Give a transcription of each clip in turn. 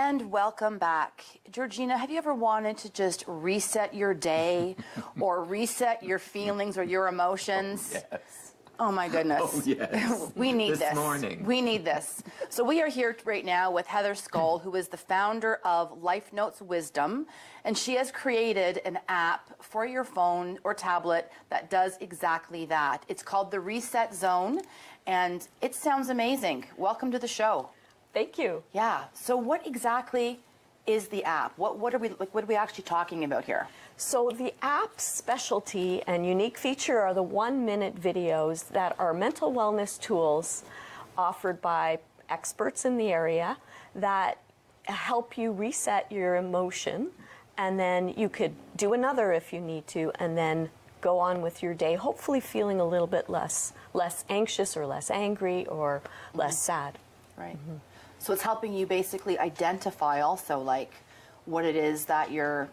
And welcome back. Georgina, have you ever wanted to just reset your day or reset your feelings or your emotions? Yes. Oh my goodness. Oh yes. We need this. This morning. We need this. So we are here right now with Heather Skoll, who is the founder of Life Notes Wisdom, and she has created an app for your phone or tablet that does exactly that. It's called the Reset Zone, and it sounds amazing. Welcome to the show. Thank you. Yeah. So what exactly is the app? What are we actually talking about here? So the app's specialty and unique feature are the 1-minute videos that are mental wellness tools offered by experts in the area that help you reset your emotion, and then you could do another if you need to, and then go on with your day, hopefully feeling a little bit less anxious or less angry or less sad. Right. Mm-hmm. So it's helping you basically identify also like what it is that you're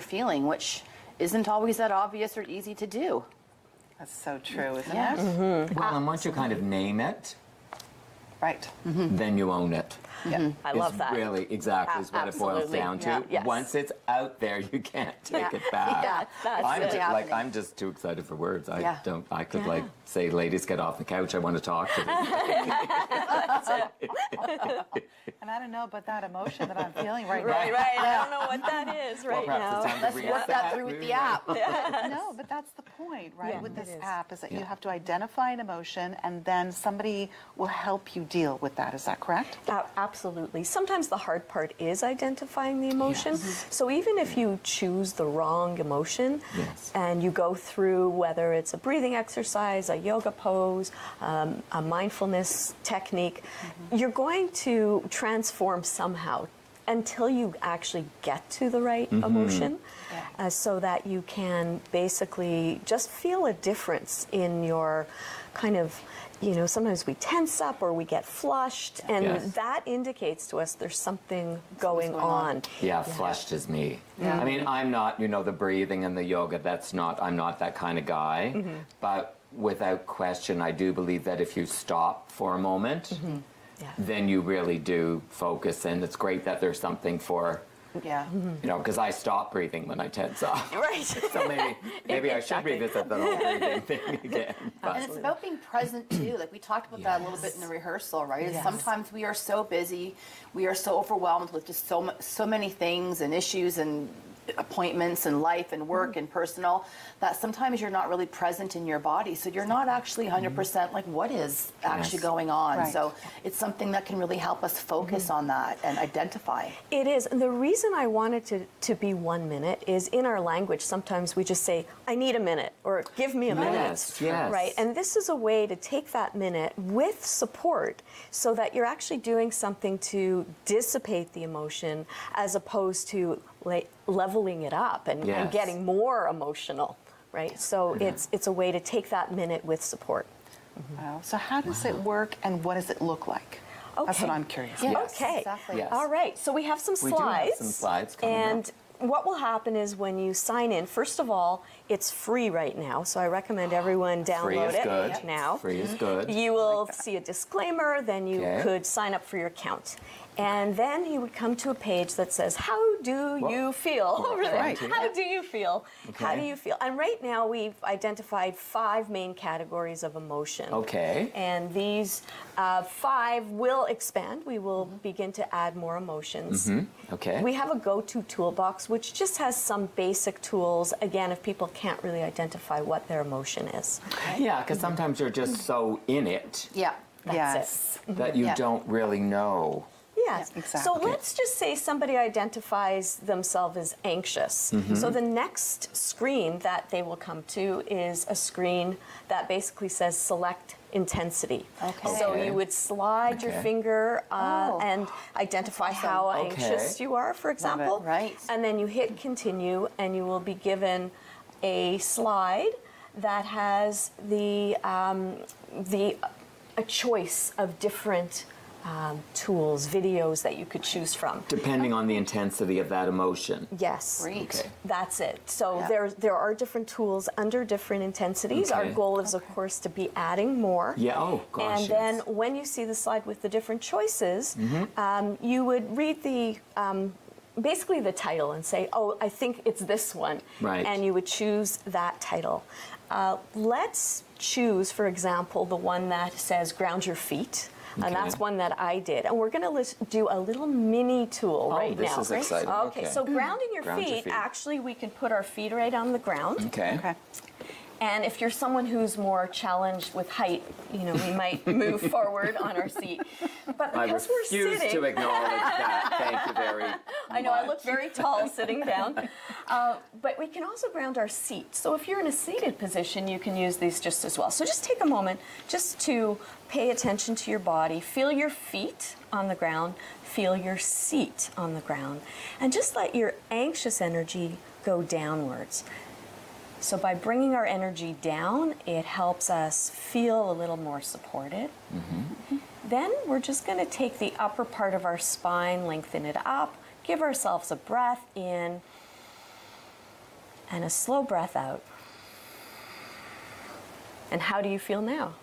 feeling, which isn't always that obvious or easy to do. That's so true, isn't it? Mm-hmm. Well, and once you kind of name it, right, then you own it. Yeah. I love that. Really, exactly, is what it boils Absolutely. down to. Yeah. Yes. Once it's out there, you can't take it back. Yeah, that's I'm just too excited for words. I could Yeah. say, ladies, get off the couch. I want to talk to them. And I don't know about that emotion that I'm feeling right Right. now. I don't know what that is right now. Let's work that through with the app. No, but that's the point, right? Yeah, with this it is. app is that you have to identify an emotion and then somebody will help you deal with that. Is that correct? Absolutely. Sometimes the hard part is identifying the emotion. So even if you choose the wrong emotion and you go through whether it's a breathing exercise, a yoga pose, a mindfulness technique, you're going to transform somehow until you actually get to the right emotion, so that you can basically just feel a difference in your kind of, sometimes we tense up or we get flushed, and that indicates to us there's something going on. Yeah, flushed is me. I mean, I'm not, the breathing and the yoga, I'm not that kind of guy. But without question, I do believe that if you stop for a moment, then you really do focus, and it's great that there's something for, because I stop breathing when I tense up. Right. So maybe I should revisit the whole breathing thing again. But. And it's about being present too. Like we talked about that a little bit in the rehearsal, right? Sometimes we are so busy, we are so overwhelmed with just so many things and issues and appointments and life and work and personal, that sometimes you're not really present in your body. So you're not actually 100% like what is actually going on. Right. So it's something that can really help us focus on that and identify. It is. And the reason I wanted to be 1 minute is in our language, sometimes we just say, I need a minute, or give me a minute. Yes. Right. And this is a way to take that minute with support so that you're actually doing something to dissipate the emotion as opposed to leveling it up and getting more emotional. Right. So it's a way to take that minute with support. Wow. So how does it work and what does it look like? That's what I'm curious about. Yes, Okay. exactly. Yes. All right. So we have some We slides. do have some slides coming and up. what will happen is when you sign in, first of all, it's free right now. So I recommend everyone download Free is good. it now. Free is good. You will see a disclaimer, then you could sign up for your account. And then you would come to a page that says, how do you feel? Over there. Right. How do you feel? How do you feel? And right now we've identified 5 main categories of emotion. Okay. And these 5 will expand. We will begin to add more emotions. Okay. We have a go-to toolbox, which just has some basic tools, again, if people can't really identify what their emotion is. Yeah, because sometimes you're just so in it That's it. that you don't really know. Yes, exactly. So let's just say somebody identifies themselves as anxious. So the next screen that they will come to is a screen that basically says select intensity. So you would slide your finger and identify how anxious you are, for example. Right. And then you hit continue and you will be given a slide that has a choice of different tools, videos that you could choose from. Depending on the intensity of that emotion. Yes. Great. Okay. That's it. So Yeah. there are different tools under different intensities. Okay. Our goal is, of course, to be adding more. Yeah, oh gosh. And then when you see the slide with the different choices, you would read the basically the title and say, oh, I think it's this one. Right. And you would choose that title. Let's choose, for example, the one that says ground your feet. Okay. And that's one that I did. And we're going to do a little mini tool right this now. is exciting. Okay, so grounding your Ground your feet, feet. actually we can put our feet right on the ground. Okay. Okay. And if you're someone who's more challenged with height, you know, we might move forward on our seat. But I because we're refuse sitting, to acknowledge that. Thank you very I know I much. look very tall sitting down. But we can also ground our seat. So if you're in a seated position, you can use these just as well. So just take a moment just to pay attention to your body. Feel your feet on the ground. Feel your seat on the ground. And just let your anxious energy go downwards. So by bringing our energy down, it helps us feel a little more supported. Then we're just going to take the upper part of our spine, lengthen it up, give ourselves a breath in, and a slow breath out. And how do you feel now?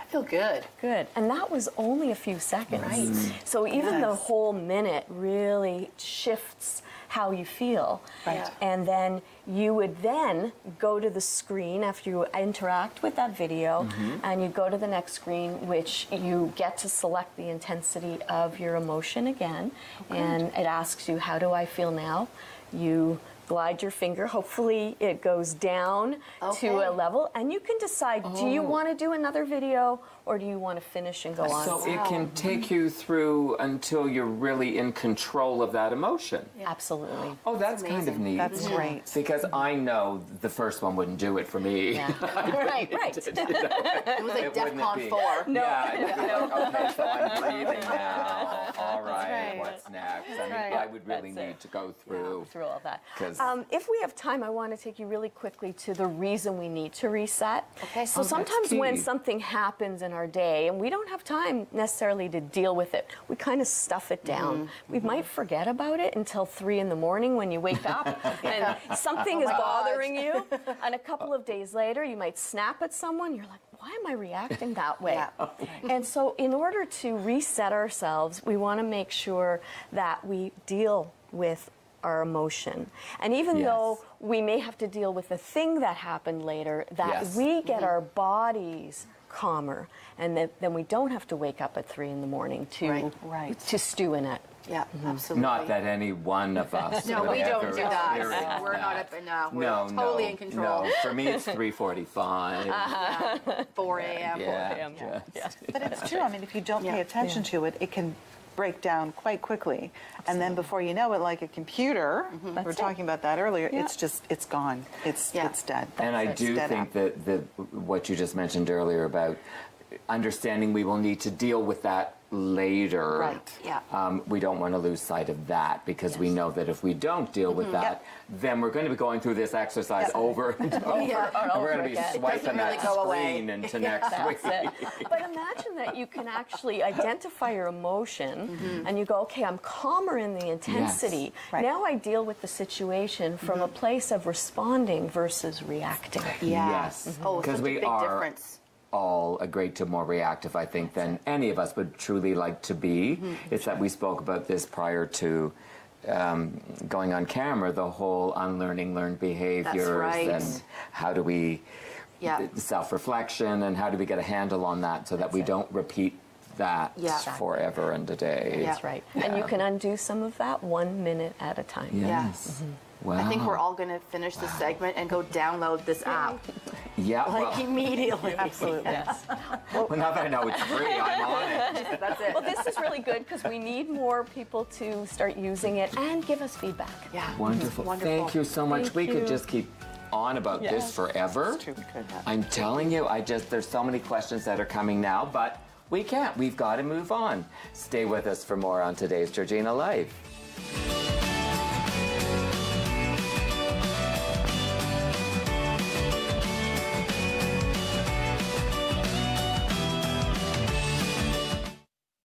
I feel good. Good. And that was only a few seconds. Right. So even the Yes. whole minute really shifts how you feel. Right. And then you would then go to the screen after you interact with that video, and you go to the next screen, which you get to select the intensity of your emotion again. And it asks you, how do I feel now? You glide your finger. Hopefully it goes down to a level, and you can decide, do you want to do another video or do you want to finish and go on? So it can take you through until you're really in control of that emotion. Absolutely. Oh, that's kind of neat. That's great. Because I know the first one wouldn't do it for me. Yeah. Right, right. It was like It wouldn't DEFCON be. 4. No. Yeah, it would be like, okay, so I'm breathing now. All right, right. what's next? I mean, right. I would really That's it. need to go through. Through all that. 'Cause- If we have time, I want to take you really quickly to the reason we need to reset. Okay. So Oh, that's sometimes when key. something happens in our day and we don't have time necessarily to deal with it, we kind of stuff it down. We might forget about it until 3 in the morning when you wake up and something is bothering you. And a couple of days later, you might snap at someone. You're like, why am I reacting that way? Yeah. And so in order to reset ourselves, we want to make sure that we deal with our emotion. And even Yes. though we may have to deal with the thing that happened later, that Yes. we get our bodies calmer, and then we don't have to wake up at 3 in the morning to Right. to stew in it. Yeah, absolutely. Not that any one of us No, would we don't ever do that. experience We're not that. up enough. We're No, totally no, in control. No, for me it's 3:45. 4 a.m. Yeah, just- But it's true. I mean, if you don't pay attention to it, it can break down quite quickly. And then before you know it, like a computer, we were That's it. talking about that earlier, Yeah. it's gone. It's dead. And I It's do dead think out. that what you just mentioned earlier about understanding we will need to deal with that later. Right. Yeah. We don't want to lose sight of that because we know that if we don't deal with that, then we're going to be going through this exercise over and over. Yeah. And we're going to be It swiping doesn't that really go away. screen into next week. That's it. But imagine that you can actually identify your emotion and you go, okay, I'm calmer in the intensity. Right. Now I deal with the situation from a place of responding versus reacting. Yeah. Yes. Oh, Because such a we big are difference. all a great deal more reactive, I think, than any of us would truly like to be. It's that we spoke about this prior to going on camera, the whole unlearning learned behaviors right. and how do we Yeah. self-reflection and how do we get a handle on that so that we don't repeat that Yeah. forever and a day. That's right. And you can undo some of that 1 minute at a time. Yes. Wow. I think we're all going to finish this segment and go download this app. Yeah, Like well, immediately. Absolutely. well, now that I know it's free, I'm on it. That's it. Well, this is really good because we need more people to start using it and give us feedback. Yeah. Wonderful. Wonderful. Thank you so much. Thank we could you. just keep on about this forever. It's true, we could. I'm telling you, there's so many questions that are coming now, but we can't. We've got to move on. Stay with us for more on today's Georgina Life.